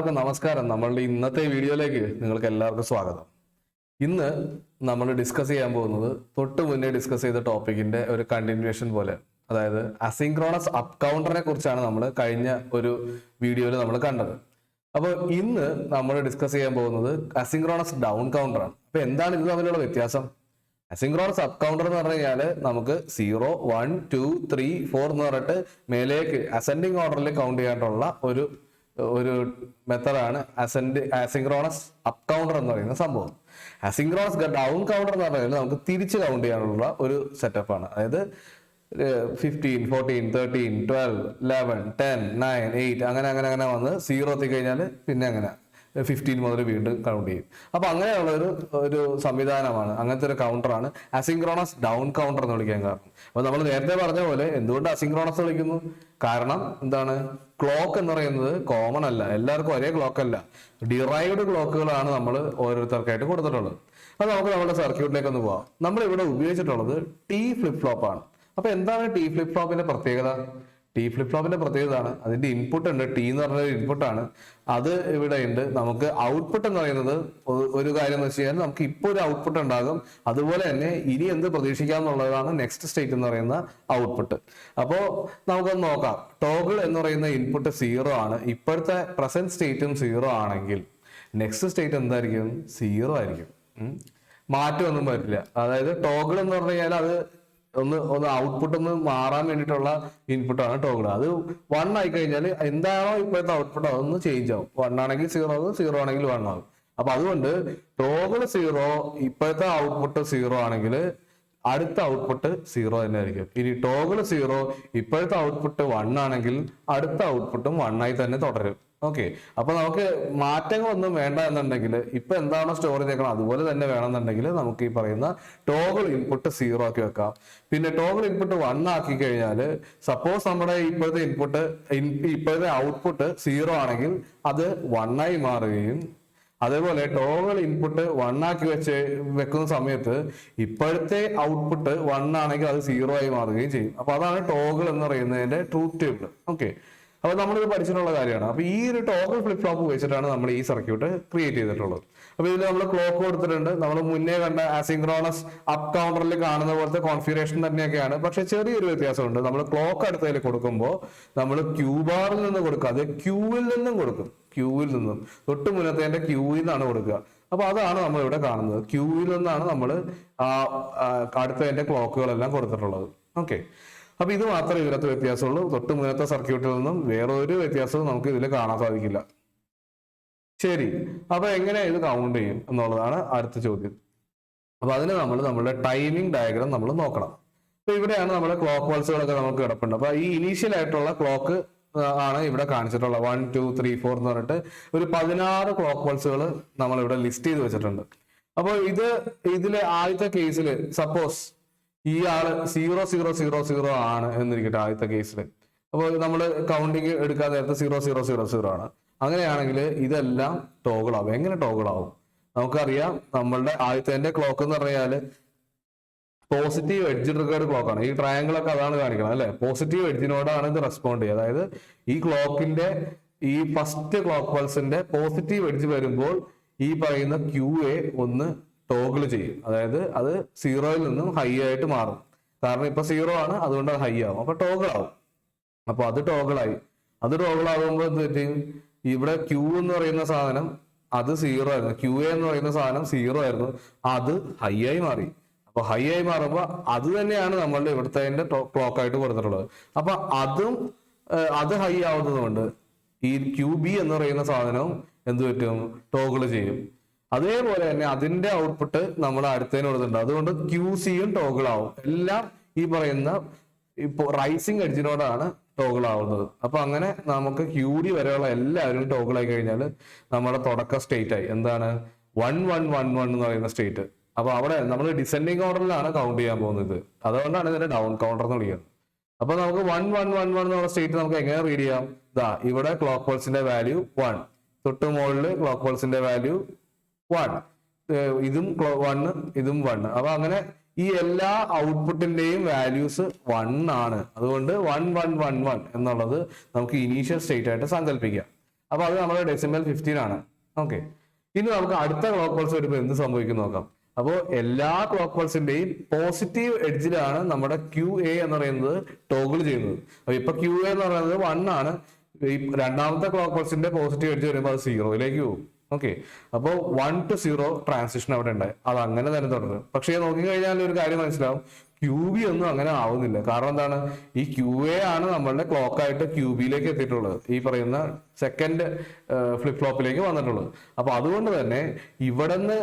എല്ലാവർക്കും നമസ്കാരം. നമ്മളുടെ ഇന്നത്തെ വീഡിയോയിലേക്ക് നിങ്ങൾക്ക് എല്ലാവർക്കും സ്വാഗതം. ഇന്ന് നമ്മൾ ഡിസ്കസ് ചെയ്യാൻ പോകുന്നത് തൊട്ട് മുന്നേ ഡിസ്കസ് ചെയ്ത ടോപ്പിക്കിന്റെ ഒരു കണ്ടിന്യൂവേഷൻ പോലെ, അതായത് അസിൻക്രോണസ് അപ്പ് കൗണ്ടറിനെ കുറിച്ചാണ് നമ്മൾ കഴിഞ്ഞ ഒരു വീഡിയോയിൽ നമ്മൾ കണ്ടത്. അപ്പോൾ ഇന്ന് നമ്മൾ ഡിസ്കസ് ചെയ്യാൻ പോകുന്നത് അസിൻക്രോണസ് ഡൗൺ കൗണ്ടറാണ്. അപ്പൊ എന്താണ് ഇത് തമ്മിലുള്ള വ്യത്യാസം? അസിൻക്രോണസ് അപ്പ് കൗണ്ടർ എന്ന് പറഞ്ഞു കഴിഞ്ഞാൽ നമുക്ക് 0, 1, 2, 3, 4 എന്ന് പറഞ്ഞിട്ട് മേലേക്ക് അസെൻഡിങ് ഓർഡറിൽ കൗണ്ട് ചെയ്യാനുള്ള ഒരു മെത്തഡാണ് അസിൻക്രോണസ് അപ്പ് കൗണ്ടർ എന്ന് പറയുന്ന സംഭവം. അസിൻക്രോണസ് ഡൗൺ കൗണ്ടർ എന്ന് പറഞ്ഞാൽ നമുക്ക് തിരിച്ച് കൗണ്ട് ചെയ്യാനുള്ള ഒരു സെറ്റപ്പാണ്. അതായത് 15, 14, 13, 12, 11, 10, 9, 8 അങ്ങനെ അങ്ങനെ അങ്ങനെ വന്ന് 0 എത്തിക്കഴിഞ്ഞാൽ പിന്നെ അങ്ങനെ 15 മുതൽ വീണ്ടും കൗണ്ട് ചെയ്യും. അപ്പൊ അങ്ങനെയുള്ള ഒരു സംവിധാനമാണ്, അങ്ങനത്തെ ഒരു കൗണ്ടറാണ് അസിൻക്രോണസ് ഡൗൺ കൗണ്ടർ എന്ന് വിളിക്കാൻ കാരണം. അപ്പൊ നമ്മൾ നേരത്തെ പറഞ്ഞ പോലെ എന്തുകൊണ്ട് അസിൻക്രോണസ് വിളിക്കുന്നു? കാരണം എന്താണ്? ക്ലോക്ക് എന്ന് പറയുന്നത് കോമൺ അല്ല, എല്ലാവർക്കും ഒരേ ക്ലോക്ക് അല്ല, ഡിറൈവ്ഡ് ക്ലോക്കുകളാണ് നമ്മൾ ഓരോരുത്തർക്കായിട്ട് കൊടുത്തിട്ടുള്ളത്. അത് നമുക്ക് നമ്മുടെ സർക്യൂട്ടിലേക്ക് ഒന്ന് പോവാം. നമ്മൾ ഇവിടെ ഉപയോഗിച്ചിട്ടുള്ളത് ടി ഫ്ലിപ്പ് ഫ്ലോപ്പ് ആണ്. അപ്പൊ എന്താണ് ടി ഫ്ലിപ്പ് ഫ്ലോപ്പിന്റെ പ്രത്യേകത? ടി ഫ്ലിപ്പ് ഫ്ലോപ്പിന്റെ പ്രത്യേകത ആണ് അതിന്റെ ഇൻപുട്ട് ഉണ്ട്. ടി എന്ന് പറഞ്ഞ ഇൻപുട്ടാണ്, അത് ഇവിടെ ഉണ്ട്. നമുക്ക് ഔട്ട്പുട്ട് എന്ന് പറയുന്നത് ഒരു കാര്യം എന്ന് വെച്ച് കഴിഞ്ഞാൽ നമുക്ക് ഇപ്പോൾ ഒരു ഔട്ട്പുട്ട് ഉണ്ടാകും, അതുപോലെ തന്നെ ഇനി എന്ത് പ്രതീക്ഷിക്കാം എന്നുള്ളതാണ് നെക്സ്റ്റ് സ്റ്റേറ്റ് എന്ന് പറയുന്ന ഔട്ട്പുട്ട്. അപ്പോൾ നമുക്കൊന്ന് നോക്കാം. ടോഗിൾ എന്ന് പറയുന്ന ഇൻപുട്ട് 0 ആണ്. ഇപ്പോഴത്തെ പ്രസന്റ് സ്റ്റേറ്റും 0 ആണെങ്കിൽ നെക്സ്റ്റ് സ്റ്റേറ്റ് എന്തായിരിക്കും? 0 ആയിരിക്കും. മാറ്റമൊന്നും വരില്ല. അതായത് ടോഗിൾ എന്ന് പറഞ്ഞു കഴിഞ്ഞാൽ അത് ഒന്ന് ഔട്ട്പുട്ട് ഒന്ന് മാറാൻ വേണ്ടിയിട്ടുള്ള ഇൻപുട്ടാണ് ടോഗിൾ. അത് 1 ആയി കഴിഞ്ഞാൽ എന്താണോ ഇപ്പോഴത്തെ ഔട്ട്പുട്ട് അതൊന്ന് ചേഞ്ച് ആവും. 1 ആണെങ്കിൽ 0 ആകും, 0 ആണെങ്കിൽ 1 ആകും. അപ്പൊ അതുകൊണ്ട് ടോഗിൾ 0, ഇപ്പോഴത്തെ ഔട്ട്പുട്ട് 0 ആണെങ്കിൽ അടുത്ത ഔട്ട്പുട്ട് 0 തന്നെ ആയിരിക്കും. ഇനി ടോഗിൾ 0, ഇപ്പോഴത്തെ ഔട്ട്പുട്ട് 1 ആണെങ്കിൽ അടുത്ത ഔട്ട്പുട്ടും 1 ആയി തന്നെ തുടരും. ഓക്കെ, അപ്പൊ നമുക്ക് മാറ്റങ്ങളൊന്നും വേണ്ട എന്നുണ്ടെങ്കിൽ ഇപ്പൊ എന്താണോ സ്റ്റോർ ചെയ്തേക്കണം അതുപോലെ തന്നെ വേണമെന്നുണ്ടെങ്കിൽ നമുക്ക് ഈ പറയുന്ന ടോഗിൾ ഇൻപുട്ട് 0 ആക്കി വെക്കാം. പിന്നെ ടോഗിൾ ഇൻപുട്ട് 1 ആക്കി കഴിഞ്ഞാൽ സപ്പോസ് നമ്മുടെ ഇപ്പോഴത്തെ ഔട്ട്പുട്ട് 0 ആണെങ്കിൽ അത് 1 ആയി മാറുകയും, അതേപോലെ ടോഗിൾ ഇൻപുട്ട് 1 ആക്കി വെക്കുന്ന സമയത്ത് ഇപ്പോഴത്തെ ഔട്ട്പുട്ട് 1 ആണെങ്കിൽ അത് 0 ആയി മാറുകയും ചെയ്യും. അപ്പൊ അതാണ് ടോഗിൾ എന്ന് പറയുന്നതിന്റെ ട്രൂത്ത് ടേബിൾ. ഓക്കെ, അപ്പൊ നമ്മളിത് പഠിച്ചിട്ടുള്ള കാര്യമാണ്. അപ്പൊ ഈ ഒരു ടോഗിൾ ഫ്ലിപ്പ് ഫ്ലോപ്പ് വെച്ചിട്ടാണ് നമ്മൾ ഈ സർക്യൂട്ട് ക്രിയേറ്റ് ചെയ്തിട്ടുള്ളത്. അപ്പൊ ഇതിൽ നമ്മൾ ക്ലോക്ക് കൊടുത്തിട്ടുണ്ട്. നമ്മൾ മുന്നേ കണ്ട അസിൻക്രോണസ് അപ്പ് കൗണ്ടറിൽ കാണുന്ന പോലത്തെ കോൺഫിഗറേഷൻ തന്നെയൊക്കെയാണ്, പക്ഷെ ചെറിയൊരു വ്യത്യാസമുണ്ട്. നമ്മൾ ക്ലോക്ക് അടുത്തതിൽ കൊടുക്കുമ്പോൾ നമ്മൾ ക്യൂ ബാറിൽ നിന്ന് കൊടുക്കാതെ ക്യൂവിൽ നിന്നും കൊടുക്കും. ക്യൂവിൽ നിന്നും തൊട്ട് മുന്നത്തെ ക്യൂവിൽ നിന്നാണ് കൊടുക്കുക. അപ്പൊ അതാണ് നമ്മൾ ഇവിടെ കാണുന്നത്. ക്യൂവിൽ നിന്നാണ് നമ്മൾ അടുത്തതിന്റെ ക്ലോക്കുകളെല്ലാം കൊടുത്തിട്ടുള്ളത്. ഓക്കെ, അപ്പൊ ഇത് മാത്രമേ ഇതിനകത്ത് വ്യത്യാസമുള്ളൂ. തൊട്ട് മുന്നത്തെ സർക്യൂട്ടിൽ നിന്നും വേറെ ഒരു വ്യത്യാസവും നമുക്ക് ഇതിൽ കാണാൻ സാധിക്കില്ല. ശരി, അപ്പൊ എങ്ങനെ ഇത് കൗണ്ട് ചെയ്യും എന്നുള്ളതാണ് അടുത്ത ചോദ്യം. അപ്പൊ അതിന് നമ്മളുടെ ടൈമിംഗ് ഡയഗ്രാം നമ്മൾ നോക്കണം. അപ്പൊ ഇവിടെയാണ് നമ്മുടെ ക്ലോക്ക് പൾസുകളൊക്കെ നമുക്ക് കിടപ്പുണ്ട്. അപ്പൊ ഈ ഇനീഷ്യൽ ആയിട്ടുള്ള ക്ലോക്ക് ആണ് ഇവിടെ കാണിച്ചിട്ടുള്ളത്. 1, 2, 3, 4 എന്ന് പറഞ്ഞിട്ട് ഒരു 16 ക്ലോക്ക് പൾസുകൾ നമ്മൾ ഇവിടെ ലിസ്റ്റ് ചെയ്ത് വെച്ചിട്ടുണ്ട്. അപ്പോൾ ഇതിലെ ആദ്യത്തെ കേസിൽ സപ്പോസ് ഈ ആള് 0, 0, 0, 0 ആണ് എന്നിരിക്കട്ടെ ആദ്യത്തെ കേസിൽ. അപ്പോൾ നമ്മൾ കൗണ്ടിങ് എടുക്കാൻ നേരത്തെ 0, 0, 0, 0 ആണ്. അങ്ങനെയാണെങ്കിൽ ഇതെല്ലാം ടോഗിൾ ആവും. എങ്ങനെ ടോഗിൾ ആവും? നമുക്കറിയാം, നമ്മളുടെ ആദ്യത്തെ ക്ലോക്ക് എന്ന് പറഞ്ഞാല് പോസിറ്റീവ് എഡ്ജ് ട്രിഗേർഡ് ക്ലോക്ക് ആണ്. ഈ ട്രയാങ്കിൾ ഒക്കെ അതാണ് കാണിക്കണം അല്ലെ. പോസിറ്റീവ് എഡ്ജിനോടാണ് ഇത് റെസ്പോണ്ട് ചെയ്യുക. അതായത് ഈ ക്ലോക്കിന്റെ ഈ ഫസ്റ്റ് ക്ലോക്ക് പൾസിന്റെ പോസിറ്റീവ് എഡ്ജ് വരുമ്പോൾ ഈ പറയുന്ന QA ഒന്ന് ടോഗിൾ ചെയ്യും. അതായത് അത് 0യിൽ നിന്നും ഹൈ ആയിട്ട് മാറും. കാരണം ഇപ്പൊ 0 ആണ്, അതുകൊണ്ട് അത് ഹൈ ആവും. അപ്പൊ ടോഗിൾ ആവും. അപ്പൊ അത് ടോഗിളായി. അത് ടോഗിൾ ആകുമ്പോൾ എന്ത് പറ്റും? ഇവിടെ Q എന്ന് പറയുന്ന സാധനം അത് 0 ആയിരുന്നു. QA എന്ന് പറയുന്ന സാധനം 0 ആയിരുന്നു, അത് ഹൈ ആയി മാറി. അപ്പൊ ഹൈ ആയി മാറുമ്പോ അത് തന്നെയാണ് നമ്മളുടെ ഇവിടുത്തെ ക്ലോക്ക് ആയിട്ട് കൊടുത്തിട്ടുള്ളത്. അപ്പൊ അത് ഹൈ ആവുന്നത് കൊണ്ട് ഈ QB എന്ന് പറയുന്ന സാധനവും എന്ത് പറ്റും? ടോഗിൾ ചെയ്യും. അതേപോലെ തന്നെ അതിന്റെ ഔട്ട്പുട്ട് നമ്മൾ അടുത്തതിന് കൊടുത്തിട്ടുണ്ട്. അതുകൊണ്ട് QCയും ടോഗിൾ ആവും. എല്ലാം ഈ പറയുന്ന ഇപ്പൊ റൈസിങ് എഡ്ജിനോടാണ് ടോഗിൾ ആവുന്നത്. അപ്പൊ അങ്ങനെ നമുക്ക് QD വരെയുള്ള എല്ലാവരും ടോഗിൾ ആയി കഴിഞ്ഞാൽ നമ്മുടെ തുടക്ക സ്റ്റേറ്റ് ആയി. എന്താണ്? 1, 1, 1, 1 എന്ന് പറയുന്ന സ്റ്റേറ്റ്. അപ്പൊ അവിടെ നമ്മൾ ഡിസെൻഡിങ് ഓർഡറിലാണ് കൗണ്ട് ചെയ്യാൻ പോകുന്നത്. അതുകൊണ്ടാണ് ഇതിന്റെ ഡൗൺ കൗണ്ടർ എന്ന് വിളിക്കുന്നത്. അപ്പൊ നമുക്ക് 1, 1, 1, 1 എന്നുള്ള സ്റ്റേറ്റ് നമുക്ക് എങ്ങനെ റീഡ് ചെയ്യാം? ഇവിടെ ക്ലോക്ക് പൾസിന്റെ വാല്യൂ 1, തൊട്ട് മുകളിൽ ക്ലോക്ക് പൾസിന്റെ വാല്യൂ 1, ഇതും 1, ഇതും 1. അപ്പൊ അങ്ങനെ ഈ എല്ലാ ഔട്ട്പുട്ടിന്റെയും വാല്യൂസ് 1 ആണ്. അതുകൊണ്ട് 1, 1, 1, 1 എന്നുള്ളത് നമുക്ക് ഇനീഷ്യൽ സ്റ്റേറ്റ് ആയിട്ട് സങ്കല്പിക്കാം. അപ്പൊ അത് നമ്മുടെ ഡെസിമൽ 15 ആണ്. ഓക്കെ, ഇനി നമുക്ക് അടുത്ത ക്ലോക്ക് പൾസ് വരുമ്പോൾ എന്ത് സംഭവിക്കും നോക്കാം. അപ്പോൾ എല്ലാ ക്ലോക്ക് പൾസിന്റെയും പോസിറ്റീവ് എഡ്ജിലാണ് നമ്മുടെ ക്യു എ എന്ന് പറയുന്നത് ടോഗിൾ ചെയ്യുന്നത്. അപ്പൊ ഇപ്പൊ ക്യു എ എന്ന് പറയുന്നത് 1 ആണ്. ഈ രണ്ടാമത്തെ ക്ലോക്ക് പൾസിന്റെ പോസിറ്റീവ് എഡ്ജ് വരുമ്പോൾ അത് 0യിലേക്ക് പോകും. ഓക്കെ, അപ്പോൾ 1 to 0 ട്രാൻസിഷൻ അവിടെ ഉണ്ടായി. അത് അങ്ങനെ തന്നെ തുടരും. പക്ഷേ നോക്കിക്കഴിഞ്ഞാൽ ഒരു കാര്യം മനസ്സിലാവും, ക്യൂ ബി ഒന്നും അങ്ങനെ ആവുന്നില്ല. കാരണം എന്താണ്, ഈ ക്യൂ എ ആണ് നമ്മളുടെ ക്ലോക്ക് ആയിട്ട് ക്യൂ ബിയിലേക്ക് എത്തിയിട്ടുള്ളത്, ഈ പറയുന്ന സെക്കൻഡ് ഫ്ലിപ്പ് ഫ്ലോപ്പിലേക്ക് വന്നിട്ടുള്ളത്. അപ്പൊ അതുകൊണ്ട് തന്നെ ഇവിടെ നിന്ന്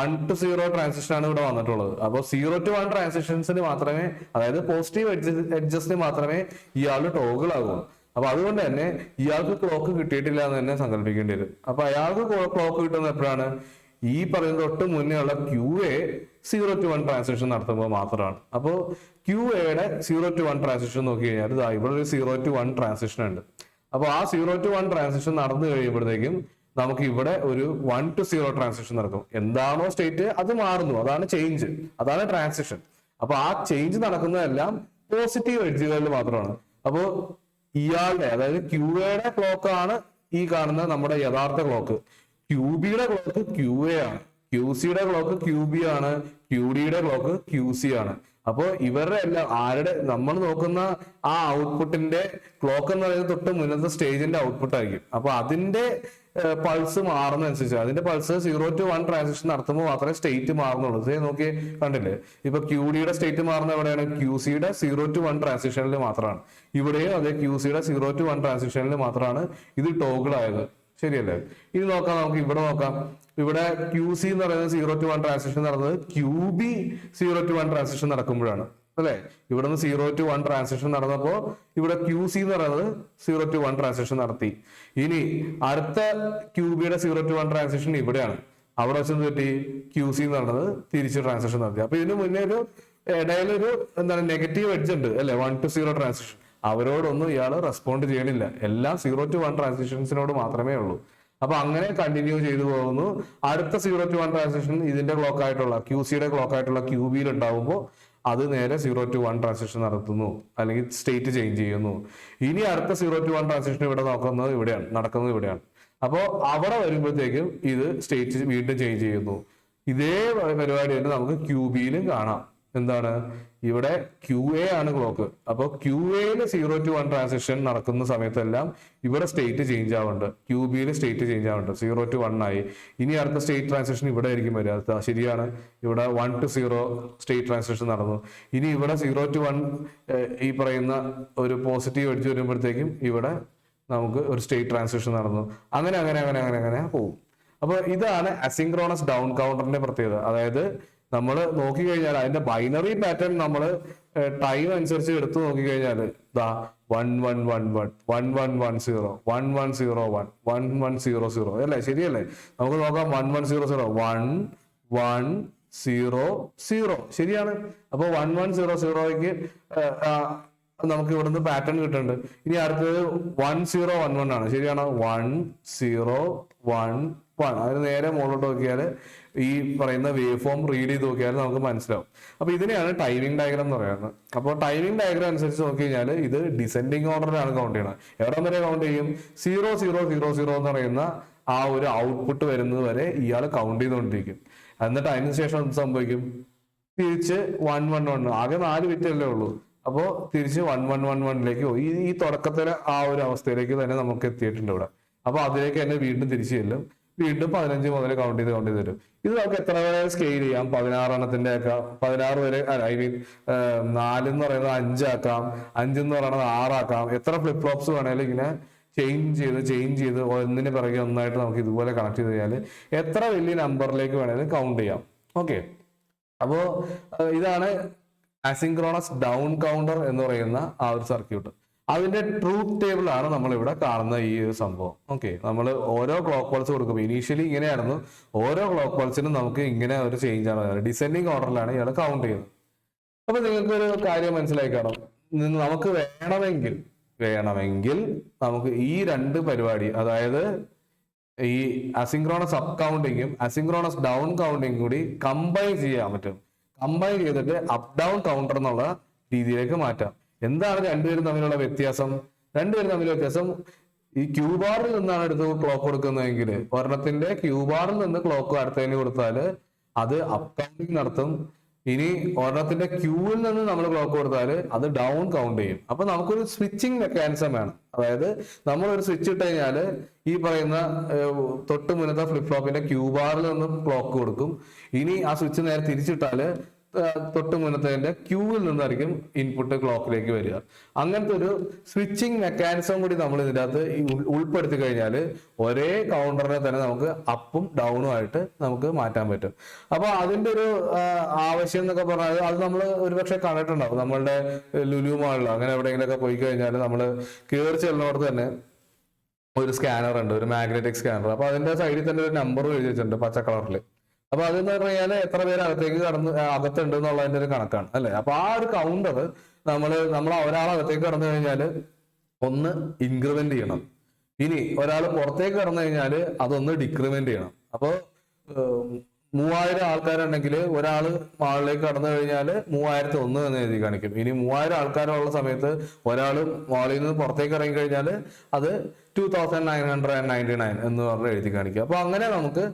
1 to 0 ട്രാൻസിഷൻ ആണ് ഇവിടെ വന്നിട്ടുള്ളത്. അപ്പോൾ 0 to 1 ട്രാൻസിഷൻസിന് മാത്രമേ, അതായത് പോസിറ്റീവ് എഡ്ജസിന് മാത്രമേ ഇയാൾ ടോഗിൾ ആകുള്ളൂ. അപ്പൊ അതുകൊണ്ട് തന്നെ ഇയാൾക്ക് ക്ലോക്ക് കിട്ടിയിട്ടില്ല എന്ന് തന്നെ സങ്കല്പിക്കേണ്ടി വരും. അപ്പൊ അയാൾക്ക് ക്ലോക്ക് കിട്ടുന്നത് എപ്പോഴാണ്, ഈ പറയുന്ന തൊട്ട് മുന്നേ ഉള്ള ക്യൂ എ 0 to 1 ട്രാൻസാക്ഷൻ നടത്തുമ്പോൾ മാത്രമാണ്. അപ്പോൾ ക്യൂ എയുടെ 0 to 1 ട്രാൻസാക്ഷൻ നോക്കി കഴിഞ്ഞാൽ ഇതാ ഇവിടെ ഒരു 0 to 1 ട്രാൻസാക്ഷൻ ഉണ്ട്. അപ്പോൾ ആ 0 to 1 ട്രാൻസാക്ഷൻ നടന്നു കഴിയുമ്പോഴത്തേക്കും നമുക്ക് ഇവിടെ ഒരു 1 to 0 ട്രാൻസാക്ഷൻ നടക്കും. എന്താണോ സ്റ്റേറ്റ് അത് മാറുന്നു, അതാണ് ചേഞ്ച്, അതാണ് ട്രാൻസാക്ഷൻ. അപ്പൊ ആ ചേഞ്ച് നടക്കുന്നതെല്ലാം പോസിറ്റീവ് എഡ്ജുകളിൽ മാത്രമാണ്. അപ്പോൾ ഇയാളുടെ, അതായത് ക്യൂ എയുടെ ക്ലോക്ക് ആണ് ഈ കാണുന്ന നമ്മുടെ യഥാർത്ഥ ക്ലോക്ക്. ക്യൂ ബിയുടെ ക്ലോക്ക് ക്യൂ എ ആണ്, ക്യൂ സിയുടെ ക്ലോക്ക് ക്യൂ ബി ആണ്, ക്യൂ ഡിയുടെ ക്ലോക്ക് ക്യൂ സി ആണ്. അപ്പോൾ ഇവരുടെ എല്ലാം ആരുടെ നമ്മൾ നോക്കുന്ന ആ ഔട്ട്പുട്ടിന്റെ ക്ലോക്ക് എന്ന് പറയുന്നത് തൊട്ട് മുന്നത്തെ സ്റ്റേജിന്റെ ഔട്ട്പുട്ട് ആയിരിക്കും. അപ്പൊ അതിന്റെ പൾസ് മാറുന്നതനുസരിച്ച്, അതിന്റെ പൾസ് 0 to 1 ട്രാൻസാക്ഷൻ നടത്തുമ്പോൾ മാത്രമേ സ്റ്റേറ്റ് മാറുന്നുള്ളൂ. നോക്കി കണ്ടില്ലേ, ഇപ്പൊ ക്യൂ ഡിയുടെ സ്റ്റേറ്റ് മാറുന്ന എവിടെയാണ്, ക്യൂ സിയുടെ 0 to 1 ട്രാൻസാക്ഷനിൽ മാത്രമാണ്. ഇവിടെയും അതെ, ക്യൂ സിയുടെ 0 to 1 ട്രാൻസാക്ഷനിൽ മാത്രമാണ് ഇത് ടോഗിൾ ആയത്. ശരിയല്ലേ? ഇത് നോക്കാം, നമുക്ക് ഇവിടെ നോക്കാം. ഇവിടെ ക്യൂ സി എന്ന് പറയുന്നത് 0 to 1 ട്രാൻസാക്ഷൻ നടന്നത് ക്യൂ ബി 0 to 1 ട്രാൻസാക്ഷൻ നടക്കുമ്പോഴാണ്, അല്ലെ? ഇവിടെ നിന്ന് 0 to 1 ട്രാൻസാക്ഷൻ നടന്നപ്പോ ഇവിടെ ക്യൂ സി എന്ന് പറയുന്നത് 0 to 1 ട്രാൻസാക്ഷൻ നടത്തി. ഇനി അടുത്ത ക്യൂ ബിയുടെ 0 to 1 ട്രാൻസാക്ഷൻ ഇവിടെയാണ്. അവിടെ വെച്ച് പറ്റി ക്യൂ സി എന്ന് പറയുന്നത് തിരിച്ച് ട്രാൻസാക്ഷൻ നടത്തി. അപ്പൊ ഇതിന് മുന്നേ ഒരു ഇടയിലൊരു എന്താണ് നെഗറ്റീവ് എഡ്ജ് ഉണ്ട്, അല്ലെ? 1 to 0 ട്രാൻസാക്ഷൻ. അവരോടൊന്നും ഇയാൾ റെസ്പോണ്ട് ചെയ്യണില്ല, എല്ലാം 0 to 1 ട്രാൻസാക്ഷൻസിനോട് മാത്രമേ ഉള്ളൂ. അപ്പൊ അങ്ങനെ കണ്ടിന്യൂ ചെയ്തു പോകുന്നു. അടുത്ത 0 to 1 ട്രാൻസാക്ഷൻ ഇതിന്റെ ക്ലോക്ക് ആയിട്ടുള്ള ക്യൂ സിയുടെ ക്ലോക്ക് ആയിട്ടുള്ള ക്യൂ ബിയിൽ ഉണ്ടാവുമ്പോൾ അത് നേരെ 0 to 1 ട്രാൻസാക്ഷൻ നടത്തുന്നു, അല്ലെങ്കിൽ സ്റ്റേറ്റ് ചേഞ്ച് ചെയ്യുന്നു. ഇനി അടുത്ത 0 to 1 ട്രാൻസാക്ഷൻ ഇവിടെ നോക്കുന്നത് ഇവിടെയാണ്, നടക്കുന്നത് ഇവിടെയാണ്. അപ്പോൾ അവിടെ വരുമ്പോഴത്തേക്കും ഇത് സ്റ്റേറ്റ് വീണ്ടും ചേഞ്ച് ചെയ്യുന്നു. ഇതേ പരിപാടി തന്നെ നമുക്ക് ക്യൂ ബിയിലും കാണാം. എന്താണ്, ഇവിടെ ക്യൂ എ ആണ് ക്ലോക്ക്. അപ്പോൾ ക്യൂ എയിൽ 0 to 1 ട്രാൻസാക്ഷൻ നടക്കുന്ന സമയത്തെല്ലാം ഇവിടെ സ്റ്റേറ്റ് ചേഞ്ച് ആവുന്നുണ്ട്, ക്യൂ ബിയിൽ സ്റ്റേറ്റ് ചേഞ്ച് ആവുന്നുണ്ട്. 0 to 1 ആയി. ഇനി അടുത്ത സ്റ്റേറ്റ് ട്രാൻസാക്ഷൻ ഇവിടെ ആയിരിക്കും വരിക. ശരിയാണ്, ഇവിടെ 1 to 0 സ്റ്റേറ്റ് ട്രാൻസാക്ഷൻ നടന്നു. ഇനി ഇവിടെ 0 to 1 ഈ പറയുന്ന ഒരു പോസിറ്റീവ് എഡ്ജ് വരുമ്പോഴത്തേക്കും ഇവിടെ നമുക്ക് ഒരു സ്റ്റേറ്റ് ട്രാൻസാക്ഷൻ നടന്നു. അങ്ങനെ അങ്ങനെ അങ്ങനെ അങ്ങനെ അങ്ങനെ പോകും. അപ്പോൾ ഇതാണ് അസിൻക്രോണസ് ഡൗൺ കൗണ്ടറിന്റെ പ്രത്യേകത. അതായത് നമ്മൾ നോക്കിക്കഴിഞ്ഞാൽ അതിന്റെ ബൈനറി പാറ്റേൺ നമ്മൾ ടൈം അനുസരിച്ച് എടുത്തു നോക്കിക്കഴിഞ്ഞാൽ 1111 1110 1101 1100 അല്ലേ? ശരിയല്ലേ? നമുക്ക് നോക്കാം. 1100 1100 ശരിയാണ്. അപ്പൊ 1100ക്ക് നമുക്ക് ഇവിടുന്ന് പാറ്റേൺ കിട്ടുന്നുണ്ട്. ഇനി അടുത്തത് 1011 ആണ്. ശരിയാണോ? 1011 അതിന് നേരെ മുകളിലോട്ട് നോക്കിയാൽ ഈ പറയുന്ന വേവ് ഫോം റീഡ് ചെയ്ത് നോക്കിയാൽ നമുക്ക് മനസ്സിലാവും. അപ്പൊ ഇതിനെയാണ് ടൈമിംഗ് ഡയഗ്രാം എന്ന് പറയുന്നത്. അപ്പോൾ ടൈമിംഗ് ഡയഗ്രാം അനുസരിച്ച് നോക്കി കഴിഞ്ഞാൽ ഇത് ഡിസെൻഡിങ് ഓർഡറിലാണ് കൗണ്ട് ചെയ്യണം. എവിടെ വരെ കൗണ്ട് ചെയ്യും? 0000 എന്ന് പറയുന്ന ആ ഒരു ഔട്ട്പുട്ട് വരുന്നത് വരെ ഇയാൾ കൗണ്ട് ചെയ്തുകൊണ്ടിരിക്കും. എന്നിട്ട് അതിന് ശേഷം എന്ത് സംഭവിക്കും? തിരിച്ച് 111, ആകെ 4 ബിറ്റ് അല്ലേ ഉള്ളൂ. അപ്പോൾ തിരിച്ച് 1111ലേക്ക് പോയി. ഈ തുടക്കത്തിലെ ആ ഒരു അവസ്ഥയിലേക്ക് തന്നെ നമുക്ക് എത്തിയിട്ടുണ്ട് ഇവിടെ. അപ്പൊ അതിലേക്ക് തന്നെ വീണ്ടും തിരിച്ചു ചെല്ലും. വീണ്ടും 15 മുതൽ കൗണ്ട് ചെയ്ത് വരും. ഇത് നമുക്ക് എത്ര വരെ സ്കെയിൽ ചെയ്യാം? 16 എണ്ണത്തിന്റെ ആക്കാം, 16 വരെ, ഐ മീൻ 4 എന്ന് പറയുന്നത് 5 ആക്കാം, 5 എന്ന് പറയുന്നത് 6 ആക്കാം. എത്ര ഫ്ലിപ്പ് ഫ്ലോപ്സ് വേണേലും ഇങ്ങനെ ചേഞ്ച് ചെയ്ത് ഒന്നിന് പിറകെ ഒന്നായിട്ട് നമുക്ക് ഇതുപോലെ കണക്ട് ചെയ്ത് കഴിഞ്ഞാൽ എത്ര വലിയ നമ്പറിലേക്ക് വേണേലും കൗണ്ട് ചെയ്യാം. ഓക്കെ, അപ്പോ ഇതാണ് അസിൻക്രോണസ് ഡൗൺ കൗണ്ടർ എന്ന് പറയുന്ന ആ ഒരു സർക്യൂട്ട്. അതിന്റെ ട്രൂത്ത് ടേബിൾ ആണ് നമ്മൾ ഇവിടെ കാണുന്ന ഈ ഒരു സംഭവം. ഓക്കെ, നമ്മൾ ഓരോ ക്ലോക്ക് പൾസ് കൊടുക്കുമ്പോൾ ഇനീഷ്യലി ഇങ്ങനെയായിരുന്നു. ഓരോ ക്ലോക്ക് പൾസിനും നമുക്ക് ഇങ്ങനെ ഒരു ചേഞ്ച് ആണ്, ഡിസെൻഡിങ് ഓർഡറിലാണ് ഇയാൾ കൗണ്ട് ചെയ്യുന്നത്. അപ്പൊ നിങ്ങൾക്ക് ഒരു കാര്യം മനസ്സിലായി കാണും. നമുക്ക് വേണമെങ്കിൽ നമുക്ക് ഈ രണ്ട് പരിപാടി, അതായത് ഈ അസിൻക്രോണസ് അപ്പ് കൗണ്ടിങ്ങും അസിൻക്രോണസ് ഡൗൺ കൗണ്ടിങ്ങും കൂടി കമ്പൈൻ ചെയ്യാൻ പറ്റും. കമ്പൈൻ ചെയ്തിട്ട് അപ്പ് ഡൗൺ കൗണ്ടർ എന്നുള്ള രീതിയിലേക്ക് മാറ്റാം. എന്താണ് രണ്ടുപേരും തമ്മിലുള്ള വ്യത്യാസം? ഈ ക്യൂ ബാറിൽ നിന്നാണ് എടുത്ത് ക്ലോക്ക് കൊടുക്കുന്നതെങ്കിൽ ഒരെണ്ണത്തിന്റെ ക്യൂ ബാറിൽ നിന്ന് ക്ലോക്ക് അടുത്തതിന് കൊടുത്താൽ അത് അപ്പ് കൗണ്ടിങ് നടത്തും. ഇനി ഒരെണ്ണത്തിന്റെ ക്യൂവിൽ നിന്ന് നമ്മൾ ക്ലോക്ക് കൊടുത്താൽ അത് ഡൗൺ കൗണ്ട് ചെയ്യും. അപ്പൊ നമുക്കൊരു സ്വിച്ചിങ് മെക്കാനിസം വേണം. അതായത് നമ്മൾ ഒരു സ്വിച്ച് ഇട്ട് കഴിഞ്ഞാൽ ഈ പറയുന്ന തൊട്ട് മുന്നത്തെ ഫ്ലിപ്പ് ഫ്ലോപ്പിന്റെ ക്യൂ ബാറിൽ നിന്ന് ക്ലോക്ക് കൊടുക്കും. ഇനി ആ സ്വിച്ച് നേരെ തിരിച്ചിട്ടാല് തൊട്ട് മുന്നത്തെ ക്യൂവിൽ നിന്നായിരിക്കും ഇൻപുട്ട് ക്ലോക്കിലേക്ക് വരിക. അങ്ങനത്തെ ഒരു സ്വിച്ചിങ് മെക്കാനിസം കൂടി നമ്മൾ ഇതിൻ്റെ അകത്ത് ഉൾപ്പെടുത്തി കഴിഞ്ഞാൽ ഒരേ കൗണ്ടറിനെ തന്നെ നമുക്ക് അപ്പും ഡൗണും ആയിട്ട് നമുക്ക് മാറ്റാൻ പറ്റും. അപ്പൊ അതിന്റെ ഒരു ആവശ്യം എന്നൊക്കെ പറഞ്ഞാൽ അത് നമ്മൾ ഒരുപക്ഷെ കണ്ടിട്ടുണ്ടാവും. നമ്മളുടെ ലുലു മാളിലോ അങ്ങനെ എവിടെയെങ്കിലൊക്കെ പോയി കഴിഞ്ഞാൽ നമ്മൾ കയറി ചെല്ലുന്നവർക്ക് തന്നെ ഒരു സ്കാനർ ഉണ്ട്, ഒരു മാഗ്നറ്റിക് സ്കാനർ. അപ്പൊ അതിന്റെ സൈഡിൽ തന്നെ ഒരു നമ്പറും എഴുതി വെച്ചിട്ടുണ്ട് പച്ച കളറിൽ. അപ്പൊ അതെന്ന് പറഞ്ഞു കഴിഞ്ഞാൽ എത്ര പേര് അകത്തേക്ക് അകത്തുണ്ട് എന്നുള്ളതിന്റെ ഒരു കണക്കാണ് അല്ലെ. അപ്പൊ ആ ഒരു കൗണ്ടർ നമ്മൾ ഒരാളകത്തേക്ക് കടന്നു കഴിഞ്ഞാൽ ഒന്ന് ഇൻക്രിമെന്റ് ചെയ്യണം. ഇനി ഒരാൾ പുറത്തേക്ക് കടന്നു കഴിഞ്ഞാൽ അതൊന്ന് ഡിക്രിമെന്റ് ചെയ്യണം. അപ്പൊ 3000 ആൾക്കാരുണ്ടെങ്കിൽ ഒരാൾ മാളിലേക്ക് കടന്നു കഴിഞ്ഞാൽ 3001 എന്ന് എഴുതി കാണിക്കും. ഇനി 3000 ആൾക്കാരുള്ള സമയത്ത് ഒരാൾ മാളിൽ നിന്ന് പുറത്തേക്ക് ഇറങ്ങി കഴിഞ്ഞാൽ അത് 2999 എന്ന് പറഞ്ഞ് എഴുതി കാണിക്കും. അപ്പൊ അങ്ങനെ നമുക്ക്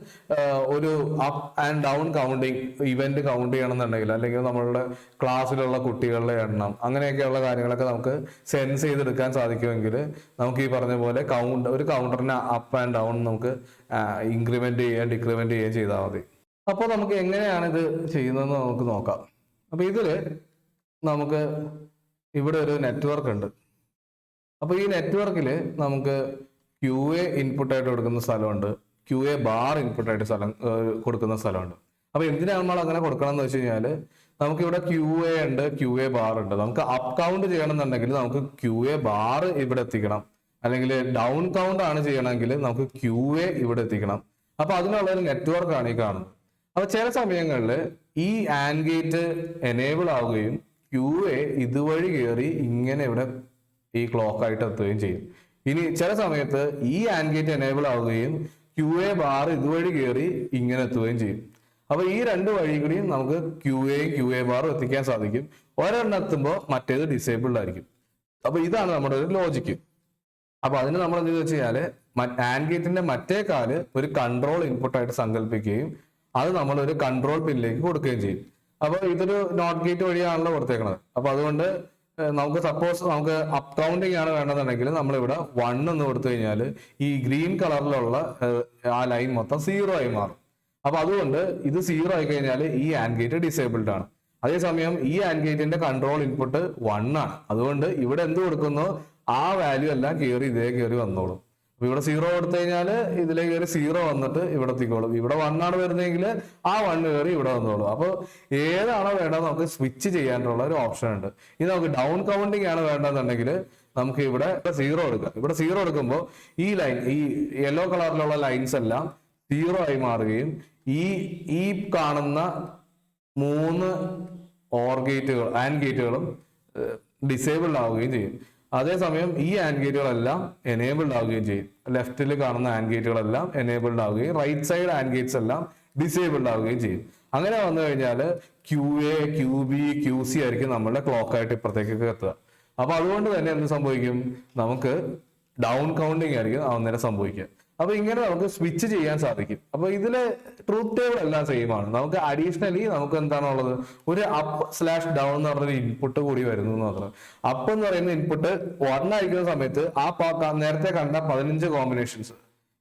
ഒരു up and down counting event count ചെയ്യണമെന്നുണ്ടെങ്കിൽ, അല്ലെങ്കിൽ നമ്മളുടെ ക്ലാസ്സിലുള്ള കുട്ടികളുടെ എണ്ണം അങ്ങനെയൊക്കെയുള്ള കാര്യങ്ങളൊക്കെ നമുക്ക് സെൻസ് ചെയ്തെടുക്കാൻ സാധിക്കുമെങ്കിൽ നമുക്ക് ഈ പറഞ്ഞ പോലെ ഒരു കൗണ്ടറിനെ അപ്പ് ആൻഡ് ഡൗൺ നമുക്ക് ഇൻക്രിമെന്റ് ചെയ്യുകയും ഡിക്രിമെന്റ് ചെയ്യുകയും ചെയ്താൽ മതി. അപ്പോൾ നമുക്ക് എങ്ങനെയാണ് ഇത് ചെയ്യുന്നതെന്ന് നമുക്ക് നോക്കാം. അപ്പൊ ഇതില് നമുക്ക് ഇവിടെ ഒരു നെറ്റ്വർക്ക് ഉണ്ട്. അപ്പൊ ഈ നെറ്റ്വർക്കിൽ നമുക്ക് ക്യു എ ഇൻപുട്ടായിട്ട് കൊടുക്കുന്ന സ്ഥലമുണ്ട്, ക്യു എ ബാർ ഇൻപുട്ടായിട്ട് കൊടുക്കുന്ന സ്ഥലമുണ്ട്. അപ്പൊ എന്തിനാണ് നമ്മൾ അങ്ങനെ കൊടുക്കണം എന്ന് വെച്ച് കഴിഞ്ഞാൽ നമുക്ക് ഇവിടെ ക്യു എ ഉണ്ട്, ക്യു എ ബാർ ഉണ്ട്. നമുക്ക് അപ്പ് കൗണ്ട് ചെയ്യണമെന്നുണ്ടെങ്കിൽ നമുക്ക് ക്യു എ ബാർ ഇവിടെ എത്തിക്കണം, അല്ലെങ്കിൽ ഡൗൺ കൗണ്ട് ആണ് ചെയ്യണമെങ്കിൽ നമുക്ക് ക്യു എ ഇവിടെ എത്തിക്കണം. അപ്പൊ അതിനുള്ള ഒരു നെറ്റ്വർക്കാണ് ഈ കാണുന്നത്. അപ്പൊ ചില സമയങ്ങളിൽ ഈ ആൻഡ് ഗേറ്റ് എനേബിൾ ആവുകയും ക്യു എ ഇതുവഴി കയറി ഇങ്ങനെ ഇവിടെ ഈ ക്ലോക്ക് ആയിട്ട് എത്തുകയും ചെയ്യും. ഇനി ചില സമയത്ത് ഈ ആൻഡ് ഗേറ്റ് എനേബിൾ ആവുകയും ക്യു എ ബാർ ഇതുവഴി കയറി ഇങ്ങനെ എത്തുകയും ചെയ്യും. അപ്പൊ ഈ രണ്ട് വഴി കൂടിയും നമുക്ക് ക്യു എ ബാറും എത്തിക്കാൻ സാധിക്കും. ഒരെണ്ണം എത്തുമ്പോൾ മറ്റേത് ഡിസേബിൾഡ് ആയിരിക്കും. അപ്പൊ ഇതാണ് നമ്മുടെ ഒരു ലോജിക്ക്. അപ്പൊ അതിന് നമ്മൾ എന്ത് വെച്ച് കഴിഞ്ഞാല് ആൻഡ് ഗേറ്റിന്റെ മറ്റേ കാല് ഒരു കൺട്രോൾ ഇൻപുട്ടായിട്ട് സങ്കല്പിക്കുകയും അത് നമ്മൾ ഒരു കൺട്രോൾ പിന്നിലേക്ക് കൊടുക്കുകയും ചെയ്യും. അപ്പൊ ഇതൊരു നോട്ട് ഗേറ്റ് വഴിയാണല്ലോ കൊടുത്തേക്കണത്. അപ്പൊ അതുകൊണ്ട് നമുക്ക് സപ്പോസ് നമുക്ക് അപ്പ് കൗണ്ടിങ് ആണ് വേണ്ടതെന്നുണ്ടെങ്കിൽ നമ്മളിവിടെ 1 എന്ന് കൊടുത്തു കഴിഞ്ഞാൽ ഈ ഗ്രീൻ കളറിലുള്ള ആ ലൈൻ മൊത്തം 0 ആയി മാറും. അപ്പൊ അതുകൊണ്ട് ഇത് 0 ആയി കഴിഞ്ഞാൽ ഈ ആൻഡ് ഗേറ്റ് ഡിസേബിൾഡ് ആണ്. അതേസമയം ഈ ആൻഡ് ഗേറ്റിന്റെ കൺട്രോൾ ഇൻപുട്ട് 1 ആണ്. അതുകൊണ്ട് ഇവിടെ എന്ത് കൊടുക്കുന്നു ആ വാല്യൂ എല്ലാം ഇതേ കയറി വന്നോളും. അപ്പൊ ഇവിടെ 0 കൊടുത്തു കഴിഞ്ഞാൽ ഇതിലേക്ക് കയറി 0 വന്നിട്ട് ഇവിടെ എത്തിക്കോളും. ഇവിടെ 1 ആണ് വരുന്നതെങ്കിൽ ആ 1 കയറി ഇവിടെ വന്നോളും. അപ്പൊ ഏതാണോ വേണ്ടത് നമുക്ക് സ്വിച്ച് ചെയ്യാനുള്ള ഒരു ഓപ്ഷൻ ഉണ്ട്. ഇത് നമുക്ക് ഡൗൺ കൗണ്ടിങ് ആണ് വേണ്ടതെന്നുണ്ടെങ്കിൽ നമുക്ക് ഇവിടെ 0 എടുക്കാം. ഇവിടെ 0 എടുക്കുമ്പോൾ ഈ ലൈൻ, ഈ യെല്ലോ കളറിലുള്ള ലൈൻസ് എല്ലാം 0 ആയി മാറുകയും ഈ കാണുന്ന 3 ഓർ ഗേറ്റുകൾ ആൻഡ് ഗേറ്റുകളും ഡിസേബിൾഡ് ആവുകയും ചെയ്യും. അതേസമയം ഈ ആൻഡ് ഗേറ്റുകളെല്ലാം എനേബിൾഡ് ആവുകയും ചെയ്യും. ലെഫ്റ്റിൽ കാണുന്ന ആൻഡ് ഗേറ്റുകളെല്ലാം എനേബിൾഡ് ആവുകയും റൈറ്റ് സൈഡ് ആൻഡ് ഗേറ്റ്സ് എല്ലാം ഡിസേബിൾഡ് ആവുകയും ചെയ്യും. അങ്ങനെ വന്നു കഴിഞ്ഞാൽ Q A, Q B, Q C ആയിരിക്കും നമ്മളുടെ ക്ലോക്ക് ആയിട്ട് ഇപ്പുറത്തേക്കൊക്കെ എത്തുക. അപ്പൊ അതുകൊണ്ട് തന്നെ എന്ത് സംഭവിക്കും, നമുക്ക് ഡൗൺ കൗണ്ടിങ് ആയിരിക്കും അന്നേരം സംഭവിക്കുക. അപ്പൊ ഇങ്ങനെ നമുക്ക് സ്വിച്ച് ചെയ്യാൻ സാധിക്കും. അപ്പൊ ഇതില് ട്രൂത്ത് ടേബിൾ എല്ലാം സെയിം ആണ്. നമുക്ക് അഡീഷണലി നമുക്ക് എന്താണുള്ളത്, ഒരു അപ്പ്/ഡൗൺ എന്ന് പറഞ്ഞൊരു ഇൻപുട്ട് കൂടി വരുന്നു എന്ന് മാത്രം. അപ്പ് എന്ന് പറയുന്ന ഇൻപുട്ട് 1 ആയിരിക്കുന്ന സമയത്ത് നേരത്തെ കണ്ട 15 കോമ്പിനേഷൻസ്,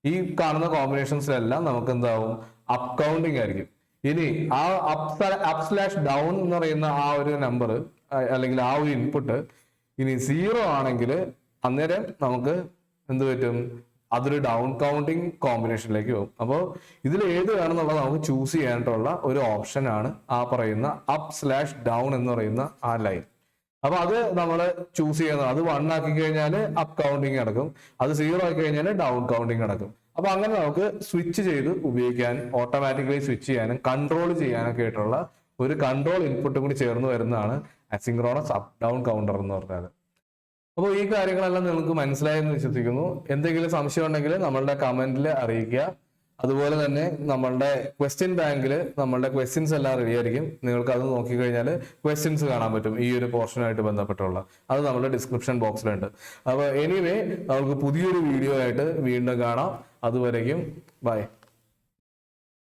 ഈ കാണുന്ന കോമ്പിനേഷൻസിലെല്ലാം നമുക്ക് എന്താവും, അപ്പ് കൗണ്ടിങ് ആയിരിക്കും. ഇനി ആ അപ്പ്/ഡൗൺ എന്ന് പറയുന്ന ആ ഒരു നമ്പർ അല്ലെങ്കിൽ ആ ഒരു ഇൻപുട്ട് ഇനി 0 ആണെങ്കിൽ അന്നേരം നമുക്ക് എന്ത് പറ്റും, അതൊരു ഡൗൺ കൗണ്ടിങ് കോമ്പിനേഷനിലേക്ക് പോകും. അപ്പോൾ ഇതിൽ ഏത് വേണമെന്നുള്ളത് നമുക്ക് ചൂസ് ചെയ്യാനായിട്ടുള്ള ഒരു ഓപ്ഷൻ ആണ് ആ പറയുന്ന അപ്പ്/ഡൗൺ എന്ന് പറയുന്ന ആ ലൈൻ. അപ്പൊ അത് നമ്മൾ ചൂസ് ചെയ്യുന്നത്, അത് 1 ആക്കി കഴിഞ്ഞാൽ അപ്പ് കൗണ്ടിങ് നടക്കും, അത് 0 ആക്കി കഴിഞ്ഞാൽ ഡൗൺ കൗണ്ടിങ് നടക്കും. അപ്പൊ അങ്ങനെ നമുക്ക് സ്വിച്ച് ചെയ്ത് ഉപയോഗിക്കാൻ, ഓട്ടോമാറ്റിക്കലി സ്വിച്ച് ചെയ്യാനും കൺട്രോൾ ചെയ്യാനൊക്കെ ആയിട്ടുള്ള ഒരു കൺട്രോൾ ഇൻപുട്ടും കൂടി ചേർന്ന് വരുന്നതാണ് അസിൻക്രോണസ് അപ്പ് ഡൗൺ കൗണ്ടർ എന്ന് പറഞ്ഞാൽ. അപ്പോൾ ഈ കാര്യങ്ങളെല്ലാം നിങ്ങൾക്ക് മനസ്സിലായെന്ന് വിശ്വസിക്കുന്നു. എന്തെങ്കിലും സംശയം ഉണ്ടെങ്കിൽ നമ്മളുടെ കമന്റിൽ അറിയിക്കുക. അതുപോലെ തന്നെ നമ്മളുടെ ക്വസ്റ്റ്യൻ ബാങ്കിൽ നമ്മളുടെ ക്വസ്റ്റ്യൻസ് എല്ലാം റെഡി ആയിരിക്കും. നിങ്ങൾക്ക് അത് നോക്കിക്കഴിഞ്ഞാൽ ക്വസ്റ്റ്യൻസ് കാണാൻ പറ്റും ഈ ഒരു പോർഷനായിട്ട് ബന്ധപ്പെട്ടുള്ള. അത് നമ്മുടെ ഡിസ്ക്രിപ്ഷൻ ബോക്സിലുണ്ട്. അപ്പോൾ എനിവേ നമുക്ക് പുതിയൊരു വീഡിയോ ആയിട്ട് വീണ്ടും കാണാം. അതുവരേക്കും ബൈ.